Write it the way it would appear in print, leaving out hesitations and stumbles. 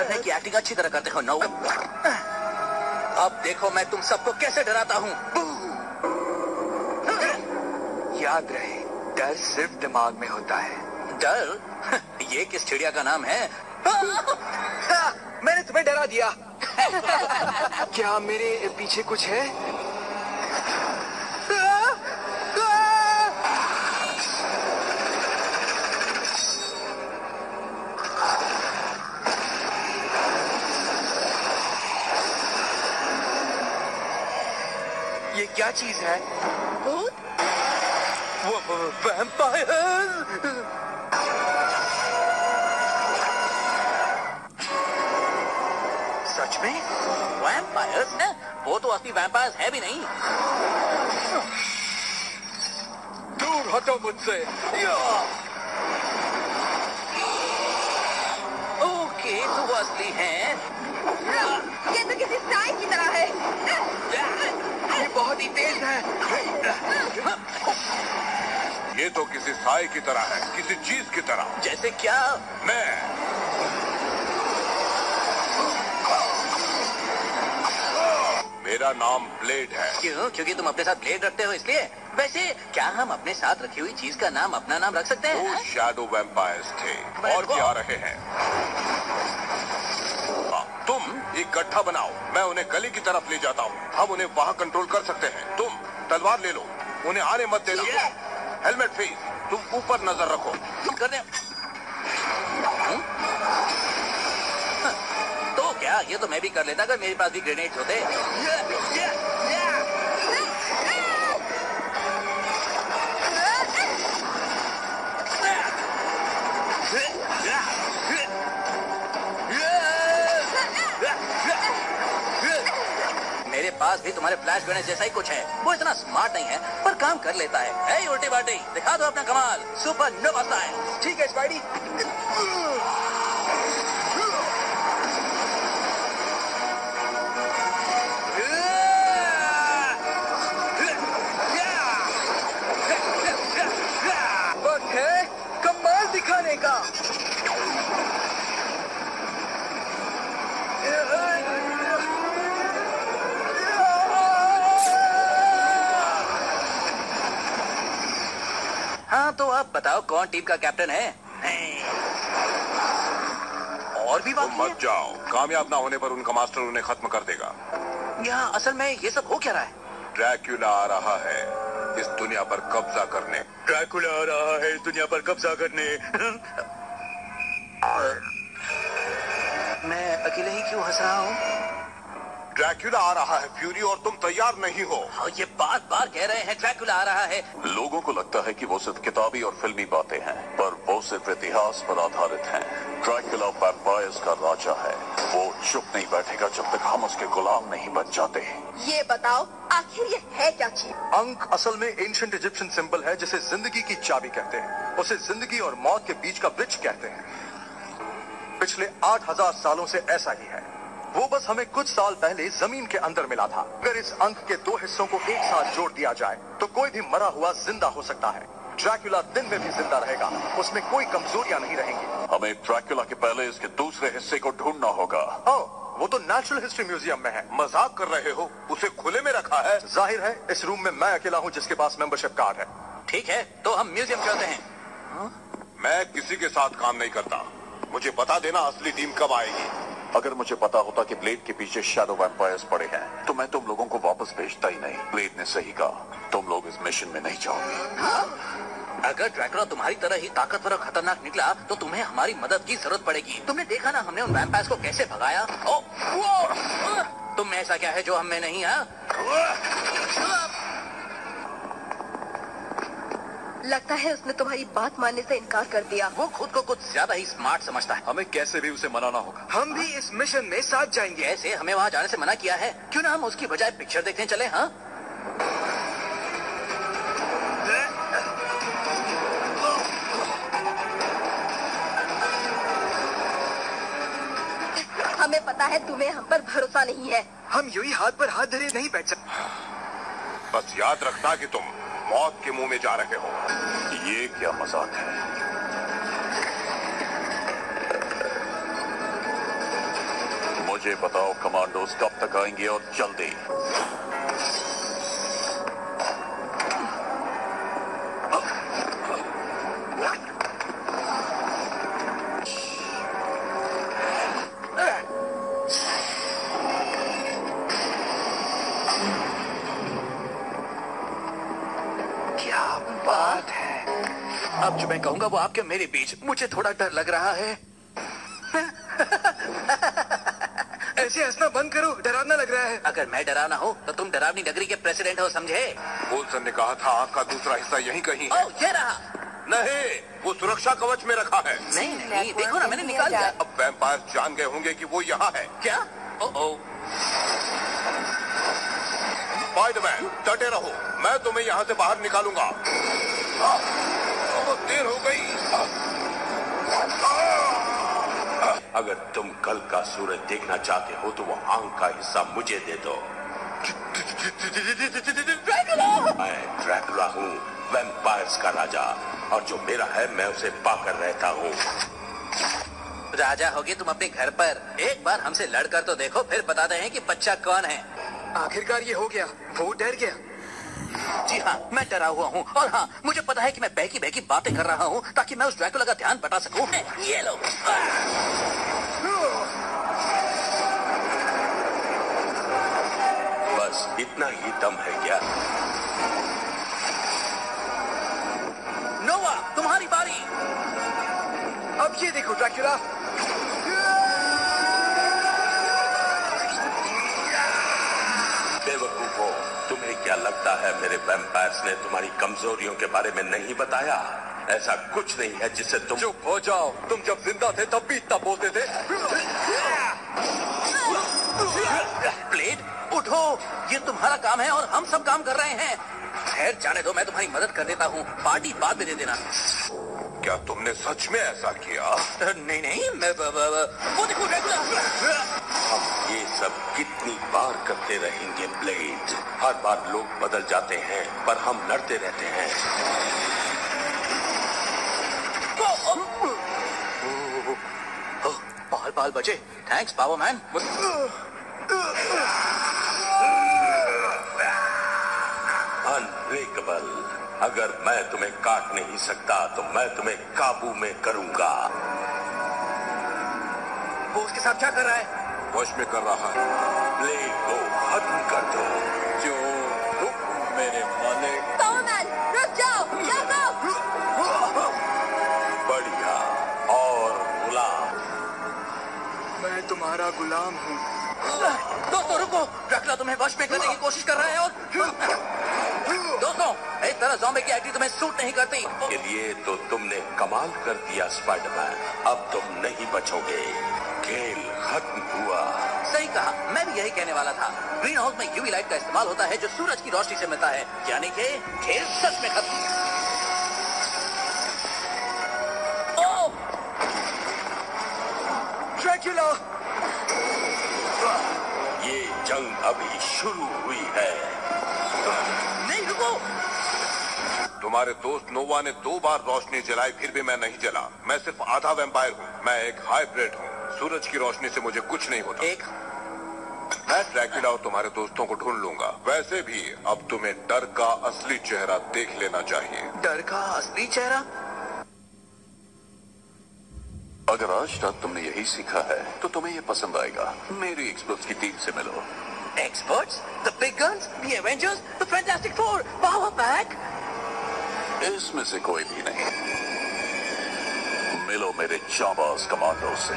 डरने की एक्टिंग अच्छी तरह करते हो नो। अब देखो मैं तुम सबको कैसे डराता हूँ। याद रहे, डर सिर्फ दिमाग में होता है। डर? ये किस चिड़िया का नाम है? मैंने तुम्हें डरा दिया। क्या मेरे पीछे कुछ है? ये क्या चीज है? वो वैम्पायर! सच में? वैम्पायर्स हैं? वो तो असली वैम्पायर्स है भी नहीं। दूर हटो मुझसे। ओके तो वो असली हैं। ये तो किसी साई की तरह है। ये बहुत ही तेज है। ये तो किसी साए की तरह है, किसी चीज की तरह। जैसे क्या? मैं मेरा नाम ब्लेड है। क्यों? क्योंकि तुम अपने साथ ब्लेड रखते हो इसलिए? वैसे क्या हम अपने साथ रखी हुई चीज का नाम अपना नाम रख सकते हैं? वो शैडो वैम्पायर्स थे और भी आ रहे हैं। तुम एक गड्ढा बनाओ, मैं उन्हें गली की तरफ ले जाता हूँ। हम उन्हें वहाँ कंट्रोल कर सकते हैं। तुम तलवार ले लो, उन्हें आने मत देना। हेलमेट फेस, तुम ऊपर नजर रखो। करने तो क्या ये तो मैं भी कर लेता अगर मेरे पास भी ग्रेनेड्स होते। मेरे पास भी तुम्हारे फ्लैश ग्रेनेड जैसा ही कुछ है। वो इतना स्मार्ट नहीं है पर काम कर लेता है। ए उल्टी बाटी, दिखा दो अपना कमाल। सुपर नोवा स्टाइल। ठीक है स्पाइडी। वक्त है कमाल दिखाने का। हाँ तो आप बताओ कौन टीम का कैप्टन है? और भी तुम बाकी मत है? जाओ, कामयाब ना होने पर उनका मास्टर उन्हें खत्म कर देगा। यहाँ असल में ये सब हो क्या रहा है? ड्रैक्युला आ रहा है इस दुनिया पर कब्जा करने। ड्रैकुला आ रहा है इस दुनिया पर कब्जा करने। मैं अकेले ही क्यों हंस रहा हूँ? ड्रैक्युला आ रहा है फ्यूरी, और तुम तैयार नहीं हो। हाँ, ये बार बार कह रहे हैं ड्रैकुला आ रहा है। लोगों को लगता है कि वो सिर्फ किताबी और फिल्मी बातें हैं, पर वो सिर्फ इतिहास पर आधारित हैं। ड्रैकुला वैम्पायर्स का राजा है। वो चुप नहीं बैठेगा जब तक हम उसके गुलाम नहीं बन जाते। ये बताओ आखिर ये है क्या चीज? अंक असल में एंशिएंट इजिप्शियन सिंबल है जिसे जिंदगी की चाबी कहते हैं। उसे जिंदगी और मौत के बीच का ब्रिज कहते हैं। पिछले 8000 सालों से ऐसा ही है। वो बस हमें कुछ साल पहले जमीन के अंदर मिला था। अगर इस अंक के दो हिस्सों को एक साथ जोड़ दिया जाए तो कोई भी मरा हुआ जिंदा हो सकता है। ड्रैकुला दिन में भी जिंदा रहेगा, उसमें कोई कमजोरियां नहीं रहेंगी। हमें ड्रैकुला के पहले इसके दूसरे हिस्से को ढूंढना होगा। वो तो नेचुरल हिस्ट्री म्यूजियम में है। मजाक कर रहे हो? उसे खुले में रखा है। जाहिर है इस रूम में मैं अकेला हूँ जिसके पास मेंबरशिप कार्ड है। ठीक है तो हम म्यूजियम चलते हैं। मैं किसी के साथ काम नहीं करता। मुझे बता देना असली टीम कब आएगी। अगर मुझे पता होता कि ब्लेड के पीछे शैडो वैम्पायर्स पड़े हैं तो मैं तुम लोगों को वापस भेजता ही नहीं। ब्लेड ने सही कहा, तुम लोग इस मिशन में नहीं जाओगे। अगर ड्रैकुला तुम्हारी तरह ही ताकतवर और खतरनाक निकला तो तुम्हें हमारी मदद की जरूरत पड़ेगी। तुमने देखा ना हमने उन वैम्पायर्स को कैसे भगाया। तुम में ऐसा क्या है जो हम में नहीं है? लगता है उसने तुम्हारी बात मानने से इनकार कर दिया। वो खुद को कुछ ज्यादा ही स्मार्ट समझता है। हमें कैसे भी उसे मनाना होगा। हम भी इस मिशन में साथ जाएंगे। ऐसे हमें वहाँ जाने से मना किया है, क्यों ना हम उसकी बजाय पिक्चर देखने चले? हाँ हमें पता है तुम्हें हम पर भरोसा नहीं है। हम यूं ही हाथ पर हाथ धरे नहीं बैठ सकते। बस याद रखना कि तुम मौत के मुंह में जा रहे हो। ये क्या मजाक है? मुझे बताओ कमांडोज कब तक आएंगे और जल्दी। क्या बात है। अब जो मैं कहूंगा वो आपके मेरे बीच। मुझे थोड़ा डर लग रहा है। ऐसे हंसना बंद करो, डरावना लग रहा है। अगर मैं डरावना हूँ तो तुम डरावनी नगरी के प्रेसिडेंट हो, समझे? वोल्सन ने कहा था आंख का दूसरा हिस्सा यहीं कहीं है। ओह, ये रहा। नहीं, वो सुरक्षा कवच में रखा है। नहीं नहीं, देखो ना, मैंने निकाल दिया। अब वैम्पायर जान गए होंगे कि वो यहाँ है। क्या? ओह, स्पाइडरमैन, डटे रहो, मैं तुम्हें यहाँ से बाहर निकालूंगा। बहुत देर हो गई। अगर तुम कल का सूरज देखना चाहते हो तो वो आंख का हिस्सा मुझे दे दो। मैं ड्रैकुला हूँ, वैम्पायर्स का राजा, और जो मेरा है मैं उसे पाकर रहता हूँ। राजा होगे तुम अपने घर पर। एक बार हमसे लड़कर तो देखो, फिर बताते हैं कि बच्चा कौन है। आखिरकार ये हो गया, वो डर गया। जी हाँ, मैं डरा हुआ हूँ, और हाँ, मुझे पता है कि मैं बहकी बहकी बातें कर रहा हूँ ताकि मैं उस ड्रैकुला का ध्यान बटा सकूँ। ये लो। बस इतना ही दम है क्या? नोवा, तुम्हारी बारी। अब ये देखो ड्रैकुला। बेवकूफो, तुम्हें क्या लगता है मेरे वैम्पायर्स ने तुम्हारी कमजोरियों के बारे में नहीं बताया? ऐसा कुछ नहीं है जिससे तुम... चुप हो जाओ, तुम जब जिंदा थे तब भी इतना बोलते थे। ब्लेड, उठो, ये तुम्हारा काम है और हम सब काम कर रहे हैं। खैर जाने दो, मैं तुम्हारी मदद कर देता हूँ, पार्टी बाद में दे देना। क्या तुमने सच में ऐसा किया? नहीं नहीं, मैं वो देखो ड्रैकुला। हम ये सब कितनी बार करते रहेंगे ब्लेड? हर बार लोग बदल जाते हैं पर हम लड़ते रहते हैं। बाल बाल बचे। थैंक्स पावरमैन। अनब्रेकेबल, अगर मैं तुम्हें काट नहीं सकता तो मैं तुम्हें काबू में करूंगा। वो उसके साथ क्या कर रहा है? वश में कर रहा है। ब्लेड को खत्म कर दो। जो मेरे मालिक। पावरमैन, रुक जाओ, जाओ। बढ़िया, और गुलाम। मैं तुम्हारा गुलाम हूँ। दोस्तों रुको, ड्रैकुला तुम्हें वश में करने की कोशिश कर रहा है। और दोस्तों, इस तरह ज़ॉम्बी की एक्टिंग तुम्हें सूट नहीं करती। के लिए तो तुमने कमाल कर दिया स्पाइडरमैन, अब तुम नहीं बचोगे। खेल खत्म हुआ। सही कहा, मैं भी यही कहने वाला था। ग्रीन हाउस में यूवी लाइट का इस्तेमाल होता है जो सूरज की रोशनी से मिलता है, यानी कि खेल सच में खत्म। ओह! ड्रैकुला! ये जंग अभी शुरू हुई है। नहीं रुको। तुम्हारे दोस्त नोवा ने 2 बार रोशनी जलाई, फिर भी मैं नहीं जला। मैं सिर्फ आधा वैम्पायर हूँ। मैं एक हाइब्रिड हूँ। सूरज की रोशनी से मुझे कुछ नहीं होता। मैं ड्रैकुला और तुम्हारे दोस्तों को ढूंढ लूंगा। वैसे भी अब तुम्हें डर का असली चेहरा देख लेना चाहिए। डर का असली चेहरा? अगर आज तक तुमने यही सीखा है तो तुम्हें ये पसंद आएगा। मेरी एक्सपर्ट्स की टीम से मिलो। Experts? The big guns? The Avengers? The fantastic four? Power pack? इसमें से कोई भी नहीं। मिलो मेरे जाबाज कमांडो से।